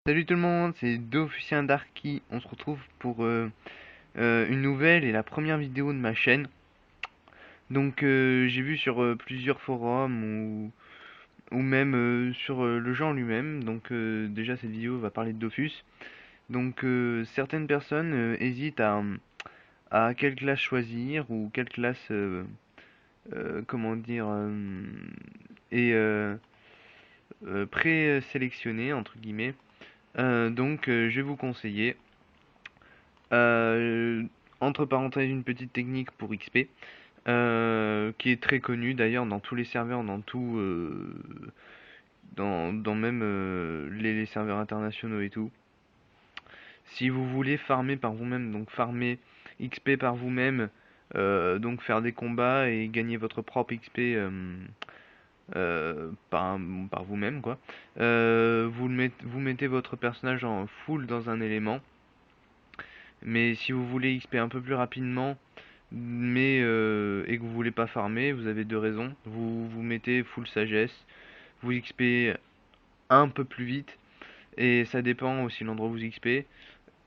Salut tout le monde, c'est Dofusien Darky. On se retrouve pour une nouvelle et la première vidéo de ma chaîne. Donc j'ai vu sur plusieurs forums ou même sur le jeu en lui-même. Donc déjà cette vidéo va parler de Dofus. Donc certaines personnes hésitent à quelle classe choisir ou quelle classe comment dire est présélectionnée entre guillemets. Donc je vais vous conseiller Euh, entre parenthèses, une petite technique pour XP, qui est très connue d'ailleurs dans tous les serveurs, dans même les serveurs internationaux et tout. Si vous voulez farmer par vous-même, donc farmer XP par vous-même, donc faire des combats et gagner votre propre XP par vous-même, quoi. Vous mettez votre personnage en full dans un élément. Mais si vous voulez XP un peu plus rapidement, et que vous voulez pas farmer, vous avez deux raisons. Vous mettez full sagesse, vous XP un peu plus vite, et ça dépend aussi de l'endroit où vous XP.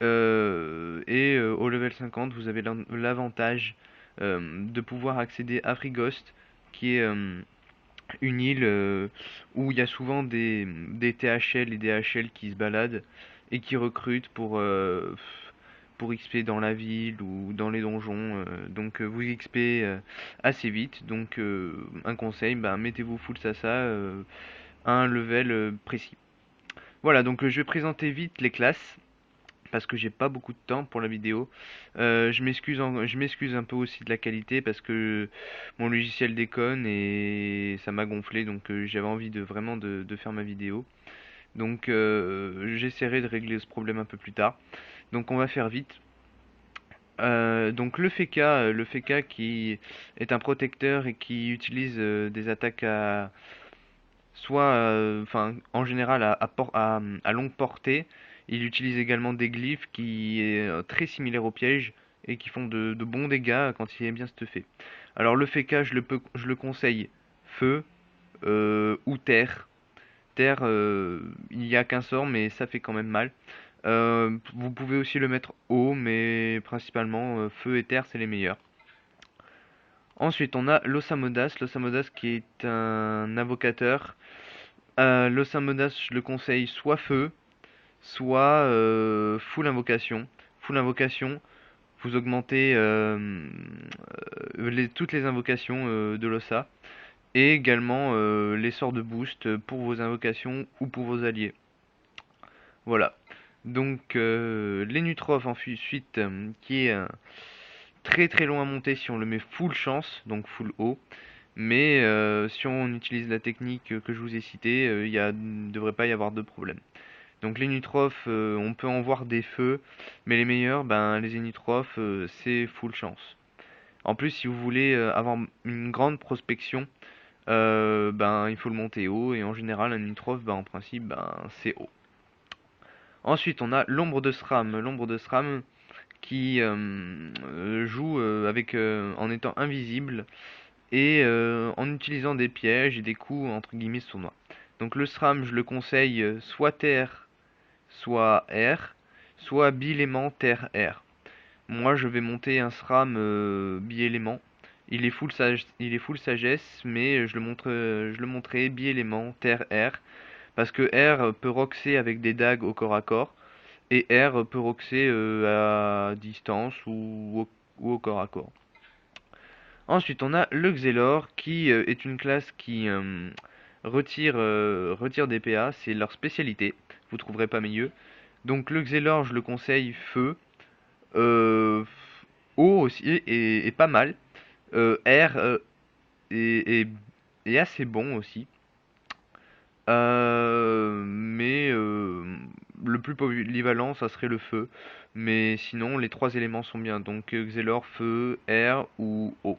Au level 50, vous avez l'avantage de pouvoir accéder à Frigost, qui est une île où il y a souvent des THL et des HL qui se baladent et qui recrutent pour XP dans la ville ou dans les donjons. Donc vous XP assez vite. Donc un conseil, bah, mettez-vous full Sasa à un level précis. Voilà, donc je vais présenter vite les classes parce que j'ai pas beaucoup de temps pour la vidéo. Je m'excuse un peu aussi de la qualité parce que mon logiciel déconne et ça m'a gonflé, donc j'avais envie de vraiment de faire ma vidéo. Donc j'essaierai de régler ce problème un peu plus tard. Donc on va faire vite. Donc le FK qui est un protecteur et qui utilise des attaques à soit, enfin, en général à longue portée. Il utilise également des glyphes qui est très similaire aux pièges et qui font de bons dégâts quand il est bien stuffé. Alors le FK, je le conseille feu ou terre. Terre, il n'y a qu'un sort, mais ça fait quand même mal. Vous pouvez aussi le mettre haut, mais principalement feu et terre, c'est les meilleurs. Ensuite, on a l'Osamodas. L'Osamodas qui est un invocateur. L'Osamodas, je le conseille soit feu, soit full invocation. Full invocation, vous augmentez toutes les invocations de l'Ossa. Et également les sorts de boost pour vos invocations ou pour vos alliés. Voilà. Donc les Nutrof ensuite, qui est très très long à monter si on le met full chance, donc full haut. Mais si on utilise la technique que je vous ai citée, il ne devrait pas y avoir de problème. Donc les Nutrof, on peut en voir des feux, mais les meilleurs, ben les Nutrof, c'est full chance. En plus, si vous voulez avoir une grande prospection, ben il faut le monter haut, et en général un Nutrof, ben en principe, ben c'est haut. Ensuite, on a l'ombre de SRAM. L'ombre de SRAM qui joue en étant invisible et en utilisant des pièges et des coups entre guillemets sournois. Donc le SRAM, je le conseille soit terre, soit air, soit bi-élément terre-air. Moi, je vais monter un SRAM bi-élément. Il est full sagesse, mais je le montrerai bi-élément terre-air parce que R peut roxer avec des dagues au corps à corps et R peut roxer à distance ou au corps à corps. Ensuite, on a le Xelor qui est une classe qui retire des PA, c'est leur spécialité. Vous trouverez pas mieux. Donc le Xelor, je le conseille feu, euh, eau aussi et pas mal. R est, est- est assez bon aussi. Mais le plus polyvalent, ça serait le feu. Mais sinon, les trois éléments sont bien. Donc Xelor, feu, air ou eau.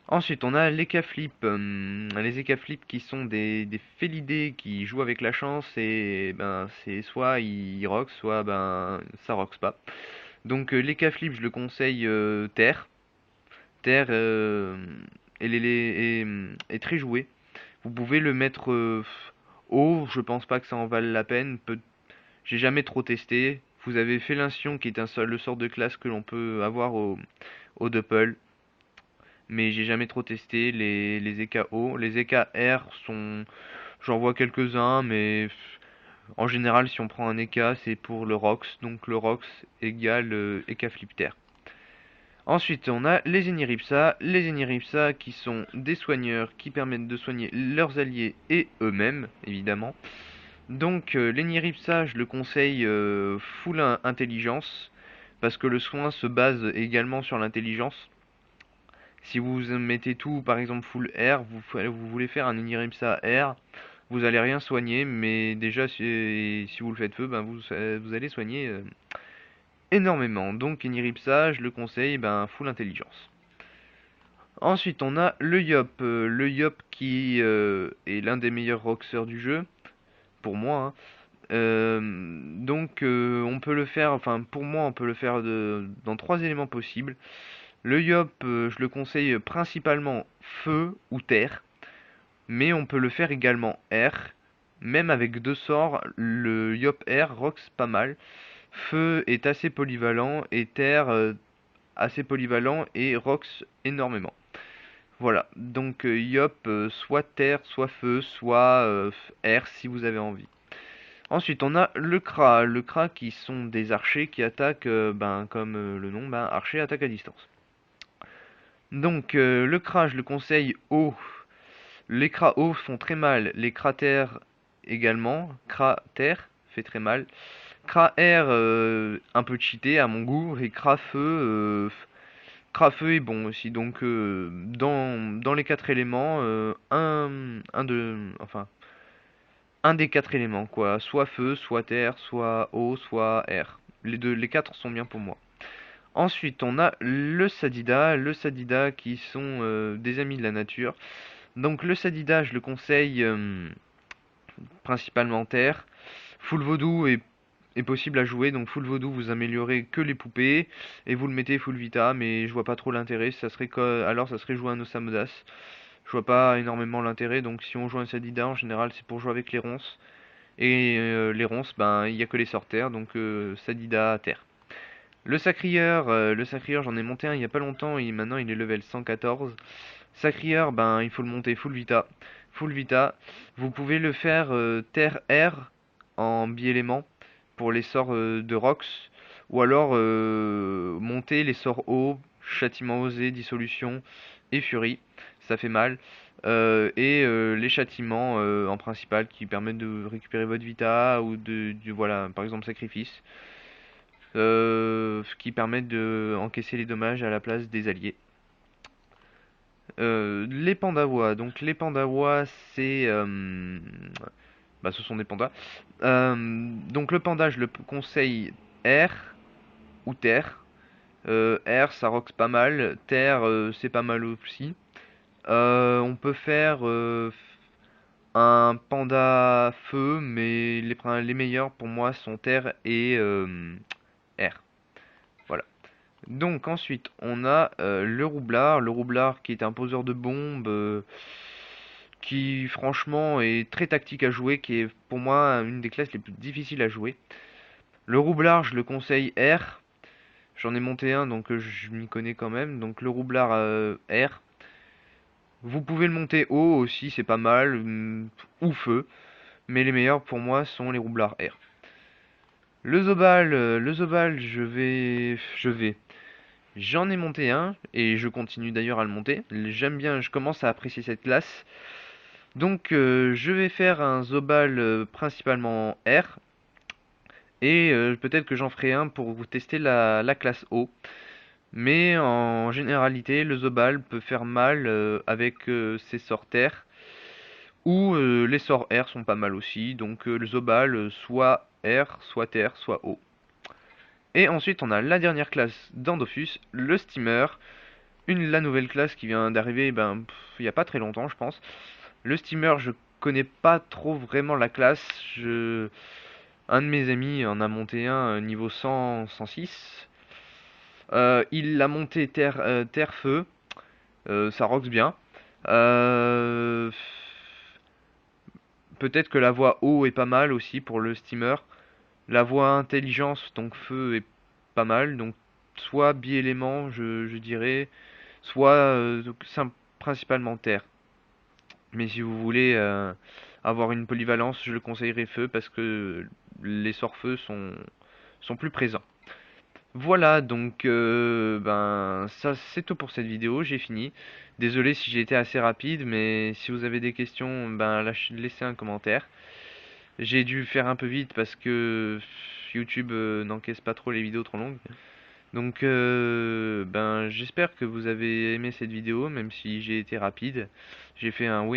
Ensuite, on a les Ekaflip. Les Ekaflip qui sont des Félidés qui jouent avec la chance et ben c'est soit ils rox, soit ben ça rox pas. Donc l'Ekaflip, je le conseille terre. Terre est très joué. Vous pouvez le mettre haut, je pense pas que ça en vale la peine. J'ai jamais trop testé. Vous avez Félincion qui est le sort de classe que l'on peut avoir au Doppel. Mais j'ai jamais trop testé les EKO. Les EKR sont... J'en vois quelques-uns, mais en général, si on prend un EK, c'est pour le Rox. Donc le Rox égale EK Flipter. Ensuite, on a les Eniripsa. Les Eniripsa qui sont des soigneurs qui permettent de soigner leurs alliés et eux-mêmes, évidemment. Donc, l'Eniripsa, je le conseille full intelligence, parce que le soin se base également sur l'intelligence. Si vous mettez tout, par exemple full R, vous voulez faire un Eniripsa R, vous allez rien soigner, mais déjà, si vous le faites feu, ben vous allez soigner énormément. Donc, Eniripsa, je le conseille, ben full intelligence. Ensuite, on a le Yop qui est l'un des meilleurs roxeurs du jeu, pour moi, hein. Donc, on peut le faire, enfin, pour moi, on peut le faire dans trois éléments possibles. Le Yop, je le conseille principalement feu ou terre, mais on peut le faire également air. Même avec deux sorts, le Yop air rox pas mal. Feu est assez polyvalent et terre assez polyvalent et rox énormément. Voilà, donc Yop, soit terre, soit feu, soit air si vous avez envie. Ensuite, on a le Kra. Le Kra qui sont des archers qui attaquent, ben, comme le nom, ben, archer attaque à distance. Donc, le Kra, je le conseille haut. Les Kra hauts font très mal. Les cratères également. Kra terre fait très mal. Kra air, un peu cheaté à mon goût. Et Kra feu, est bon aussi. Donc, dans les quatre éléments, un des quatre éléments, quoi. Soit feu, soit terre, soit eau, soit air. Les quatre sont bien pour moi. Ensuite, on a le Sadida qui sont des amis de la nature. Donc le Sadida, je le conseille principalement terre. Full Vaudou est possible à jouer, donc Full Vaudou vous améliorez que les poupées et vous le mettez Full Vita, mais je vois pas trop l'intérêt. Alors ça serait jouer un Osamodas. Je vois pas énormément l'intérêt, donc si on joue un Sadida en général c'est pour jouer avec les ronces. Et les ronces, ben il y a que les sorteurs, donc Sadida à terre. Le Sacrieur, j'en ai monté un il y a pas longtemps et maintenant il est level 114. Sacrieur, ben il faut le monter full vita. Full vita. Vous pouvez le faire terre air en bi-élément pour les sorts de Rox. Ou alors monter les sorts eau, châtiment osé, dissolution et furie. Ça fait mal. Et les châtiments en principal qui permettent de récupérer votre vita ou voilà, par exemple sacrifice qui permettent de encaisser les dommages à la place des alliés. Les Pandawas, donc les Pandawas, ce sont des pandas. Donc le panda, je le conseille air ou terre. Air, ça roxe pas mal. Terre, c'est pas mal aussi. On peut faire un panda feu, mais les meilleurs pour moi sont terre et air. Voilà. Donc ensuite, on a le roublard qui est un poseur de bombes, qui franchement est très tactique à jouer, qui est pour moi une des classes les plus difficiles à jouer. Le roublard, je le conseille R, j'en ai monté un donc je m'y connais quand même, donc le roublard R. Vous pouvez le monter haut aussi, c'est pas mal, ou feu, mais les meilleurs pour moi sont les roublards R. Le Zobal, j'en ai monté un et je continue d'ailleurs à le monter. J'aime bien, je commence à apprécier cette classe. Donc je vais faire un Zobal principalement R et peut-être que j'en ferai un pour vous tester la classe O. Mais en généralité, le Zobal peut faire mal avec ses sorts terre ou les sorts R sont pas mal aussi. Donc le Zobal soit R, soit terre, soit O. Et ensuite on a la dernière classe dans Dofus, le Steamer. La nouvelle classe qui vient d'arriver, ben, il n'y a pas très longtemps, je pense. Le Steamer, je connais pas trop vraiment la classe. Un de mes amis en a monté un niveau 100, 106. Il l'a monté terre-feu. Ça roxe bien. Euh, Peut-être que la voix eau est pas mal aussi pour le Steamer. La voie intelligence, donc feu, est pas mal. Donc soit bi-élément, je dirais, soit principalement terre. Mais si vous voulez avoir une polyvalence, je le conseillerais feu parce que les sorts feu sont plus présents. Voilà, donc ben ça c'est tout pour cette vidéo, j'ai fini. Désolé si j'ai été assez rapide, mais si vous avez des questions, ben laissez un commentaire. J'ai dû faire un peu vite parce que YouTube n'encaisse pas trop les vidéos trop longues. Donc ben j'espère que vous avez aimé cette vidéo, même si j'ai été rapide. J'ai fait un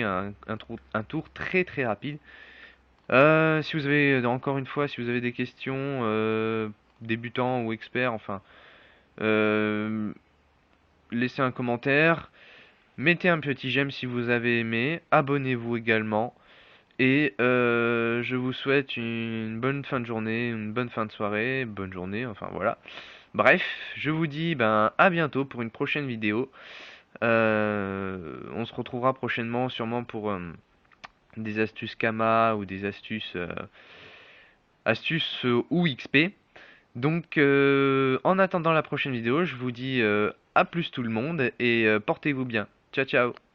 tour très très rapide. Si vous avez encore une fois, si vous avez des questions, débutants ou experts, enfin, euh, laissez un commentaire, mettez un petit j'aime si vous avez aimé, abonnez-vous également, et je vous souhaite une bonne fin de journée, une bonne fin de soirée, bonne journée, enfin voilà. Bref, je vous dis ben à bientôt pour une prochaine vidéo. On se retrouvera prochainement sûrement pour des astuces Kama ou des astuces ou XP. Donc en attendant la prochaine vidéo, je vous dis à plus tout le monde et portez-vous bien. Ciao ciao.